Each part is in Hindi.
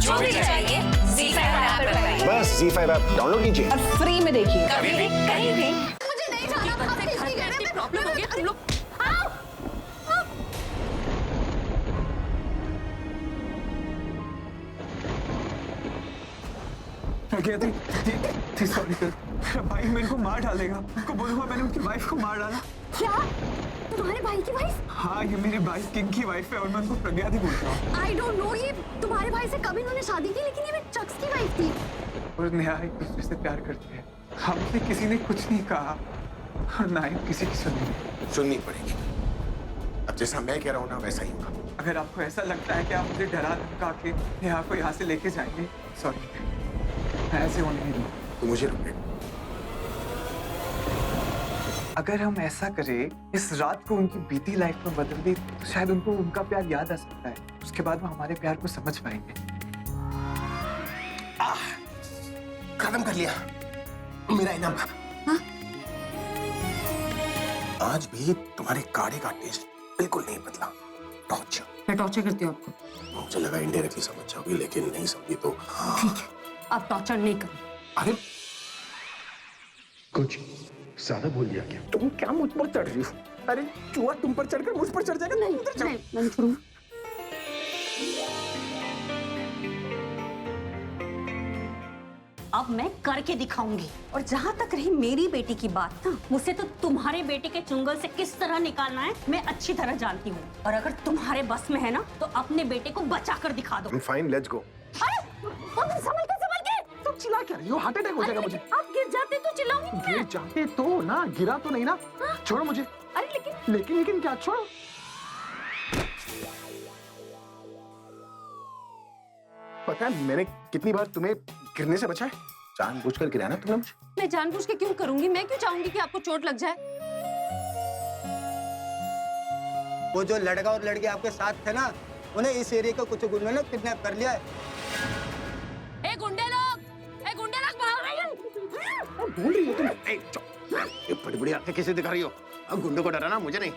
जो भी चाहिए ZEE5 ऐप पर पाइए। बस ZEE5 ऐप डाउनलोड कीजिए और फ्री में देखिए। कभी भी कहीं भी। मुझे नहीं जाना, आप किसी घर में प्रॉब्लम हो गया तुम लोग। सॉरी सर, भाई मेरे को मार डालेगा। आपको बोलूंगा मैंने उनकी वाइफ को मार डाला। क्या तुम्हारे भाई की वाइफ? हाँ, ये मेरे भाई किंग की वाइफ है और मैं उनको प्रज्ञा भी बोलता हूँ। आई डोंट नो, ये तुम्हारे भाई से कब इन्होंने शादी की, लेकिन ये चक्स की वाइफ थी। और नेहा एक दूसरे से प्यार करते हैं। हमसे किसी ने कुछ नहीं कहा और ना ही किसी की सुननी पड़ेगी। अब जैसा मैं कह रहा हूँ ना वैसा ही होगा। अगर आपको ऐसा लगता है कि आप मुझे डरा धमका के नेहा को यहाँ से लेके जाएंगे, सॉरी, मैं ऐसे होने नहीं दूंगा। तो मुझे रुके। अगर हम ऐसा करें, इस रात को उनकी बीती लाइफ में बदल दे, तो शायद उनको उनका प्यार याद आ सकता है। उसके बाद वो हमारे प्यार को समझ पाएंगे। खत्म कर लिया मेरा इनाम। हाँ? आज भी तुम्हारे काढ़े का टेस्ट बिल्कुल नहीं बदला। टॉर्चर। मैं टॉर्चर करती हूँ आपको। मुझे लगा इनडायरेक्टली समझ जाओगी, लेकिन नहीं समझी तो ठीक है, आप टॉर्चर नहीं करो। अरे कुछ ज्यादा बोल दिया क्या? तुम क्या मुझ पर चढ़ रही हो? अरे चूहा तुम पर चढ़कर मुझ पर चढ़ जाएगा। नहीं, मैं नहीं छोड़ूंगा। अब मैं करके दिखाऊंगी। और जहाँ तक रही मेरी बेटी की बात ना, मुझसे तो तुम्हारे बेटे के चुंगल से किस तरह निकालना है मैं अच्छी तरह जानती हूँ। और अगर तुम्हारे बस में है ना, तो अपने बेटे को बचा कर दिखा दो। Fine, let's go. संभल के। तुम चिल्ला क्या रही हो? हार्ट अटैक हो जाएगा मुझे। आप गिर जाते तो चिल्लाऊंगी मैं। गिर जाते तो ना, गिरा तो नहीं ना। छोड़ो मुझे। अरे लेकिन क्या? छोड़ो। पता है मैंने कितनी बार तुम्हें गिरने से बचाया? जानबूझकर गिराया ना तुमने मुझे। मैं जानबूझ के क्यों करूंगी? मैं क्यों चाहूंगी कि आपको चोट लग जाए? वो जो लड़का और लड़की आपके साथ थे ना, उन्हें इस एरिया के कुछ गुंडों ने किडनैप कर लिया है। गुंडे लोग भाग रहे हैं। बोल रही हो तुम? ये बड़ी बड़ी आंखें कैसे दिखा रही हो? अब गुंडों को डराना, मुझे नहीं।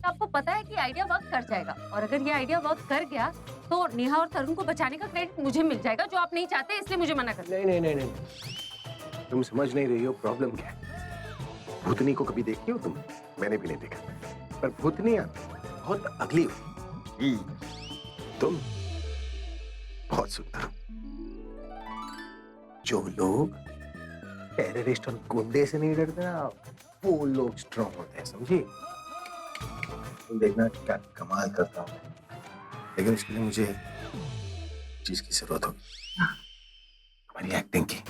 आपको पता है कि आइडिया वर्क कर जाएगा, और अगर ये आइडिया वर्क कर गया तो नेहा और तरुण को बचाने का क्रेडिट मुझे मिल जाएगा, जो आप नहीं चाहते, इसलिए मुझे मना कर। नहीं। तुम समझ नहीं रही हो प्रॉब्लम क्या है। भूतनी को कभी देखती हो तुम? मैंने भी नहीं देखा, पर भूतनियां बहुत अगली हो। तुम बहुत सुंदर। जो लोग टेररिस्ट और गुंडे से नहीं डरते ना, वो लोग स्ट्रॉन्ग होते हैं, समझी? तुम देखना क्या कमाल करता हूँ, लेकिन इसके लिए मुझे चीज की जरूरत होगी, हमारी एक्टिंग की।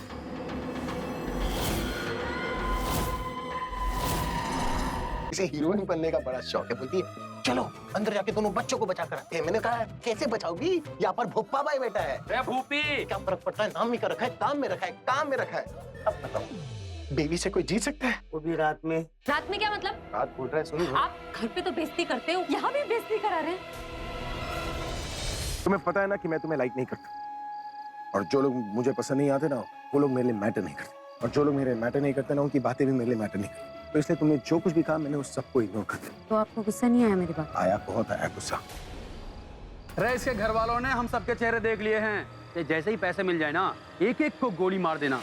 इसे हीरोइन बनने का बड़ा शौक है। बोलती है चलो अंदर जाके दोनों बच्चों को बचा कर आते हैं। मैंने कहा कैसे बचाओगी? यहाँ पर भूपा भाई बैठा है। भूपी क्या फर्क पड़ता है? नाम में क्या रखा है? काम में रखा है, काम में रखा है। अब बताओ, बेबी से कोई जीत सकता है? वो भी रात में। रात में क्या मतलब? रात बोल रहा है, सुन। आप घर पे तो बेइज्जती करते हो, यहाँ भी बेइज्जती करा रहे हैं। तुम्हें पता है ना कि मैं तुम्हें लाइक नहीं करता, और जो लोग मुझे पसंद नहीं आते ना, वो लोग मेरे लिए मैटर नहीं करते, और जो लोग मेरे मैटर नहीं करते ना, उनकी बातें भी मेरे लिए मैटर नहीं करती। तो इसलिए तुमने जो कुछ भी कहा, मैंने उस सबको इग्नोर कर दिया। तो आपको गुस्सा नहीं आया मेरी बात? आया, बहुत आया गुस्सा। रईस के घर वालों ने हम सबके चेहरे देख लिए हैं कि जैसे ही पैसे मिल जाए ना, एक एक को गोली मार देना।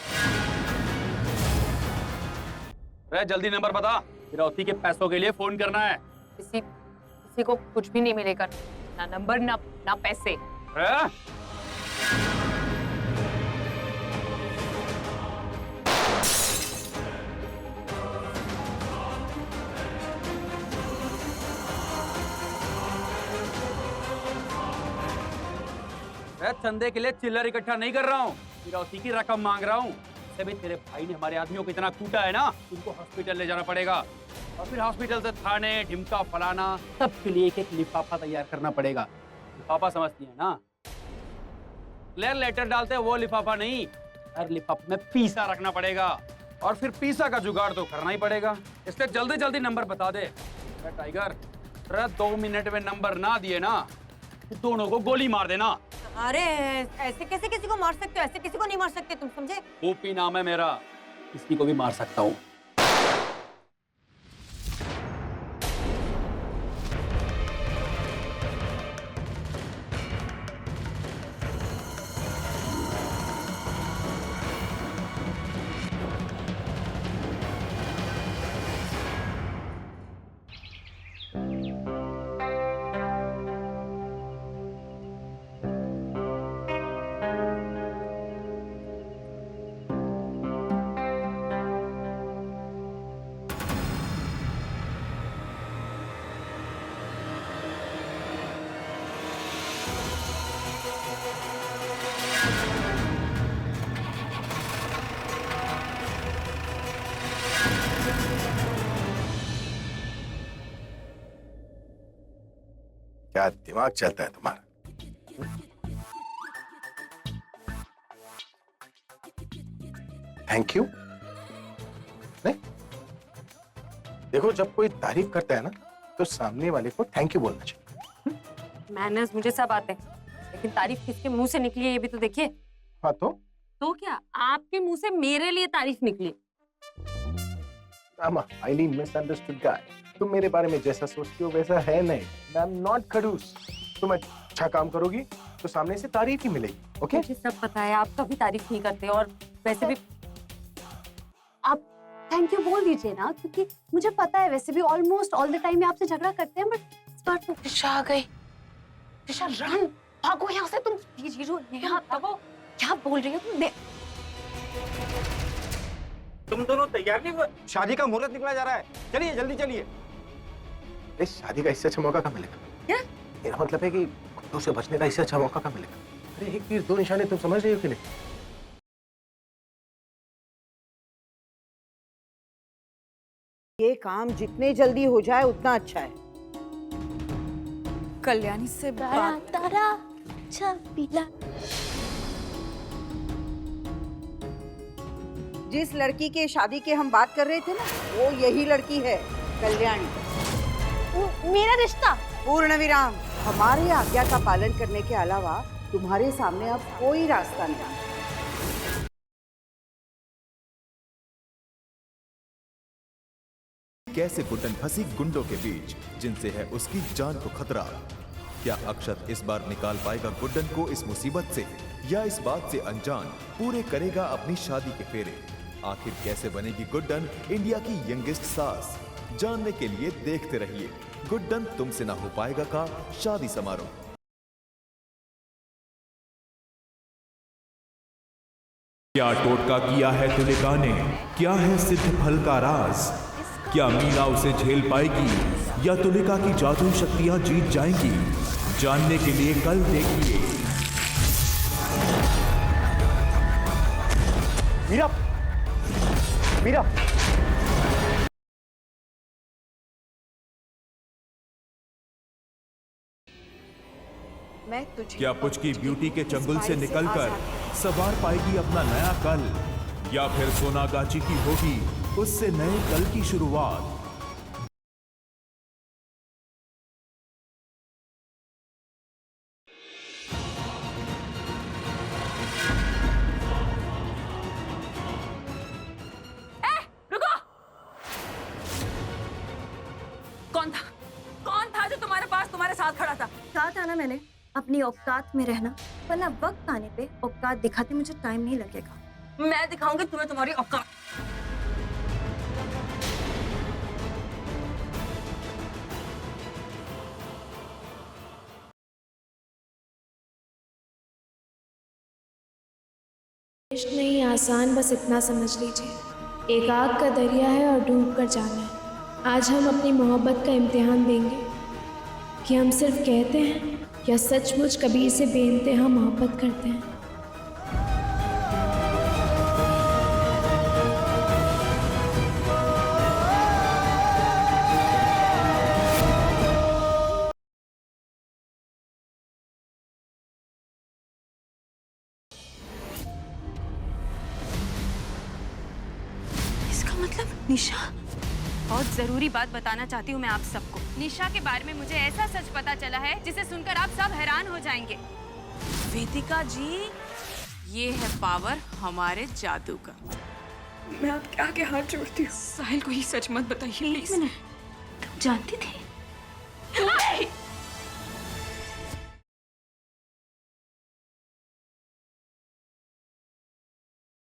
रे जल्दी नंबर बता, फिरौती के पैसों के लिए फोन करना है। किसी को कुछ भी नहीं मिलेगा, ना नंबर ना पैसे। चंदे के लिए चिल्लर इकट्ठा नहीं कर रहा हूँ, फिरौती की रकम मांग रहा हूँ। भी तेरे भाई ने हमारे आदमियों को इतना कूटा है ना, उनको हॉस्पिटल ले जाना पड़ेगा, और फिर हॉस्पिटल से थाने, ढिमका फलाना, सबके लिए एक लिफाफा तैयार करना पड़ेगा। लिफाफा समझती है ना? क्लियर लेटर डालते हैं वो लिफाफा नहीं, हर लिफाफे में पीसा रखना पड़ेगा, और फिर पीसा का जुगाड़ तो करना ही पड़ेगा। इसलिए जल्दी जल्दी नंबर बता दे। टाइगर 2 मिनट में नंबर ना दिए ना, तो दोनों को गोली मार देना। अरे ऐसे कैसे किसी को मार सकते हो? ऐसे किसी को नहीं मार सकते, तुम समझे? ओपी नाम है मेरा, किसी को भी मार सकता हूँ। क्या दिमाग चलता है तुम्हारा? थैंक यू नहीं, देखो जब कोई तारीफ करता है ना तो सामने वाले को थैंक यू बोलना चाहिए। मैनर्स मुझे सब आते हैं, लेकिन तारीफ किसके मुंह से निकली है ये भी तो देखिए। हाँ तो क्या आपके मुंह से मेरे लिए तारीफ निकली? I'm a highly misunderstood guy. तुम मेरे बारे में जैसा सोचती हो वैसा है नहीं। I'm not खड़ूस। तुम अच्छा काम करोगी तो सामने से तारीफ ही मिलेगी, ओके? मुझे सब पता है, आप कभी तारीफ नहीं करते और वैसे भी आप थैंक यू बोल दीजिए ना, क्योंकि मुझे पता है वैसे भी ऑलमोस्ट ऑल द टाइम आपसे झगड़ा करते हैं, बट इस बार तो दिशा आ गई। दिशा रन, भागो यहाँ से तुम। जीरो यहाँ भागो। क्या बोल रही हो तुम? तुम दोनों तैयार नहीं हुए? शादी का मुहूर्त निकला जा रहा है, चलिए जल्दी चलिए। इस शादी का इससे अच्छा मौका कहाँ मिलेगा? क्या? मेरा मतलब है कि गुड्डू से बचने का इससे अच्छा मौका कहाँ मिलेगा? अरे एक तीर दो निशाने, तुम समझ रही हो कि नहीं? ये काम जितने जल्दी हो जाए उतना अच्छा है। कल्याणी से बात तारा छबीला। जिस लड़की के शादी के हम बात कर रहे थे ना, वो यही लड़की है, कल्याणी। मेरा रिश्ता। पूर्ण विराम। हमारे आज्ञा का पालन करने के अलावा तुम्हारे सामने अब कोई रास्ता नहीं। कैसे गुड्डन फंसी गुंडों के बीच जिनसे है उसकी जान को खतरा। क्या अक्षत इस बार निकाल पाएगा गुड्डन को इस मुसीबत से, या इस बात से अनजान पूरे करेगा अपनी शादी के फेरे। आखिर कैसे बनेगी गुड्डन इंडिया की यंगेस्ट सास? जानने के लिए देखते रहिए गुड्डन तुमसे ना हो पाएगा का शादी समारोह। क्या टोटका किया है तुलिका ने, क्या है सिद्ध फल का राज? क्या मीरा उसे झेल पाएगी या तुलिका की जादू शक्तियां जीत जाएंगी? जानने के लिए कल देखिए। मीरा, मीरा। मैं तुझे क्या पुचकी ब्यूटी के चंगुल से निकलकर सवार पाएगी अपना नया कल, या फिर सोनागाची की होगी उससे नए कल की शुरुआत? रुको! कौन था जो तुम्हारे पास तुम्हारे साथ खड़ा था? कहा था ना मैंने, अपनी औकात में रहना, वरना वक्त आने पे औकात दिखाते मुझे टाइम नहीं लगेगा। मैं दिखाऊंगी तुम्हें तुम्हारी औकात। इश्क नहीं आसान, बस इतना समझ लीजिए, एक आग का दरिया है और डूब कर जाना है। आज हम अपनी मोहब्बत का इम्तिहान देंगे कि हम सिर्फ कहते हैं या सचमुच कभी इसे बेइंतहा मोहब्बत करते हैं। इसका मतलब निशा। बहुत जरूरी बात बताना चाहती हूँ मैं आप सबको। निशा के बारे में मुझे ऐसा सच पता चला है जिसे सुनकर आप सब हैरान हो जाएंगे। वेदिका जी, ये है पावर हमारे जादू का। मैं आपके आगे हाथ जोड़ती हूँ। साहिल को ही सच मत बताइए प्लीज। तुम जानती थी?